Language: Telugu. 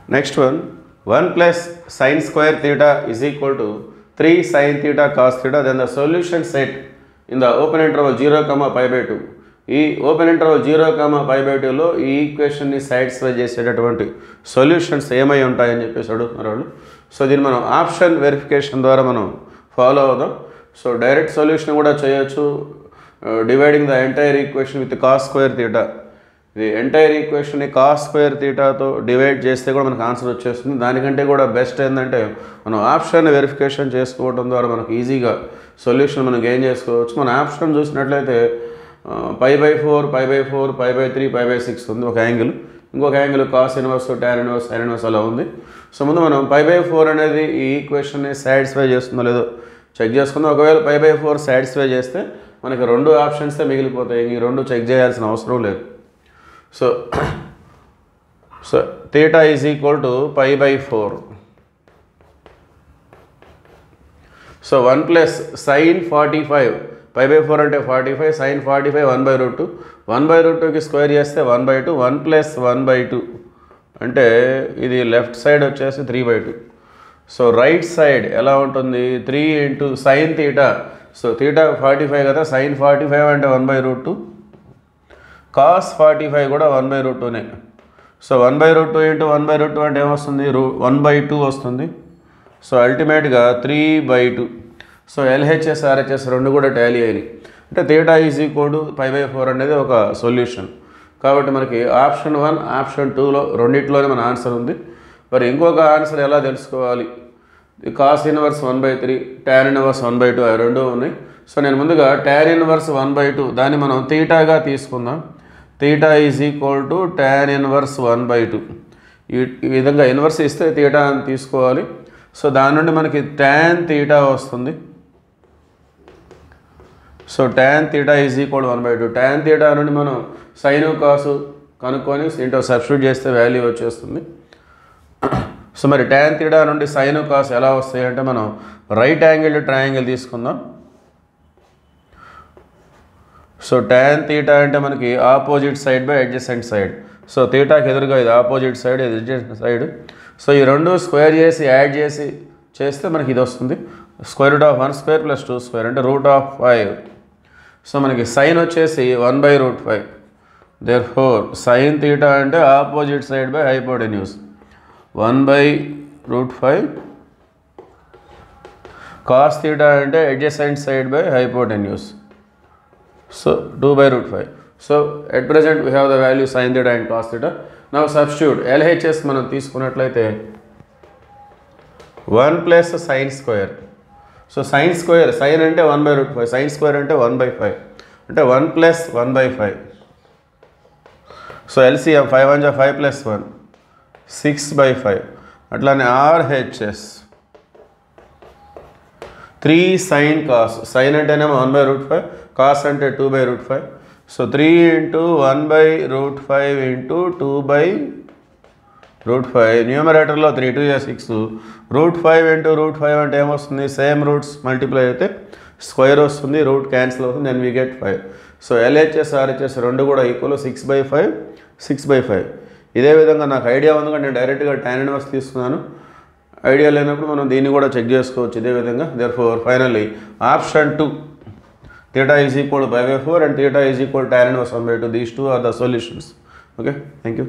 Next one, 1 plus sin square theta is equal to 3 sin theta cos theta. Then the solution set in the open interval 0, pi by 2. ఈ ఓపెన్ ఇంటర్వల్ 0, pi by 2లో ఈ ఈక్వేషన్ని సాటిస్ఫై చేసేటటువంటి సొల్యూషన్స్ ఏమై ఉంటాయని చెప్పేసి అడుగుతున్నారు వాళ్ళు. సో దీన్ని మనం ఆప్షన్ వెరిఫికేషన్ ద్వారా మనం ఫాలో అవుదాం. సో డైరెక్ట్ సొల్యూషన్ కూడా చేయొచ్చు. Dividing the entire equation with cos square theta. ఇది ఎంటైర్ ఈక్వేషన్ని కాస్ స్క్వేర్ థీటాతో డివైడ్ చేస్తే కూడా మనకు ఆన్సర్ వచ్చేస్తుంది. దానికంటే కూడా బెస్ట్ ఏంటంటే మనం ఆప్షన్ వెరిఫికేషన్ చేసుకోవడం ద్వారా మనకు ఈజీగా సొల్యూషన్ మనం గెయిన్ చేసుకోవచ్చు. మన ఆప్షన్ చూసినట్లయితే π by 4, π by 4, π by 3, π by 6 ఉంది ఒక యాంగిల్. ఇంకొక angle cos inverse, tan inverse, sine inverse అలా ఉంది. సో ముందు మనం π by 4 అనేది ఈ ఈక్వేషన్ని సాటిస్ఫై చేస్తుందో లేదో చెక్ చేసుకుందాం. ఒకవేళ π by 4 సాటిస్ఫై చేస్తే మనకి 2 ఆప్షన్సే మిగిలిపోతాయి. ఈ 2 చెక్ చేయాల్సిన అవసరం లేదు. So theta is equal to π by 4. So 1 plus sine 45, π by 4 అంటే 45, సైన్ 45 1/√2. 1/√2కి స్క్వేర్ చేస్తే 1/2, 1 ప్లస్ 1/2 అంటే ఇది లెఫ్ట్ సైడ్ వచ్చేసి 3/2. సో రైట్ సైడ్ ఎలా ఉంటుంది? 3 into sine theta. So theta 45 కదా, సైన్ 45 అంటే 1/√2, కాస్ 45 కూడా 1/√2నే. సో 1/√2 ఇంటూ 1/√2 అంటే ఏమొస్తుంది? 1/2 వస్తుంది. సో అల్టిమేట్గా 3/2. సో LHS, RHS రెండు కూడా టాలీ అయినాయి. అంటే theta is equal to π by 4 అనేది ఒక సొల్యూషన్. కాబట్టి మనకి ఆప్షన్ 1, ఆప్షన్ 2లో రెండిట్లోనే మన ఆన్సర్ ఉంది. మరి ఇంకొక ఆన్సర్ ఎలా తెలుసుకోవాలి? కాస్ ఇన్వర్స్ 1/3, టాన్ ఇన్వర్స్ 1/2 అవి రెండు ఉన్నాయి. సో నేను ముందుగా టాన్ ఇన్వర్స్ 1/2 దాన్ని మనం థీటాగా తీసుకుందాం. Theta is equal to tan inverse 1/2. ఈ విధంగా ఇన్వర్స్ ఇస్తే థీటా అని తీసుకోవాలి. సో దాని నుండి మనకి టాన్ థీటా వస్తుంది. So tan theta is equal 1/2. Tan theta నుండి మనం సైను కాసు కనుక్కొని ఇంటో సబ్స్టిట్యూట్ చేస్తే వాల్యూ వచ్చేస్తుంది. సో మరి టాన్ థీటా నుండి సైను కాసు ఎలా వస్తాయి అంటే మనం రైట్ యాంగిల్ ట్రయాంగిల్ తీసుకుందాం. సో టాన్ థీటా అంటే మనకి opposite side by adjacent side. So థీటాకి ఎదురుగా ఇది ఆపోజిట్ సైడ్, ఇది అడ్జసెంట్ సైడ్. సో ఈ రెండు స్క్వేర్ చేసి యాడ్ చేసి చేస్తే మనకి ఇది వస్తుంది. √1² + 2² అంటే √5. సో మనకి సైన్ వచ్చేసి 1/√5. దేర్ఫోర్ సైన్ థీటా అంటే opposite side by hypotenuse 1/√5. Cos theta అంటే adjacent side by hypotenuse. So 2/√5. So at present we have the value sin theta and cos theta. Now substitute LHS మనం తీసుకున్నట్లయితే 1 plus sine square. So sine square, sine అంటే 1/√5, సైన్ స్క్వేర్ అంటే 1/5 అంటే 1 ప్లస్ 1/5. So LCM 5 1 5 + 1 6/5. అట్లానే RHS 3 సైన్ కాస్. సైన్ అంటేనేమో 1/√5, కాస్ అంటే 2/√5. So 3 into 1/√5 into 2/√5. న్యూమరేటర్లో 3 2 6. √5 ఇంటూ √5 అంటే ఏమొస్తుంది? సేమ్ రూట్స్ మల్టిప్లై అయితే స్క్వేర్ వస్తుంది, రూట్ క్యాన్సిల్ అవుతుంది, then we get 5. So LHS, RHS రెండు కూడా ఈక్వల్ 6/5, 6/5. ఇదే విధంగా నాకు ఐడియా ఉంది కానీ నేను డైరెక్ట్గా టాన్ ఇన్వర్స్ తీసుకున్నాను. ఐడియా లేనప్పుడు మనం దీన్ని కూడా చెక్ చేసుకోవచ్చు ఇదే విధంగా. Therefore finally option 2, theta is equal to π by 4 and theta is equal to tan inverse 1/2. These two are the solutions. Okay, thank you.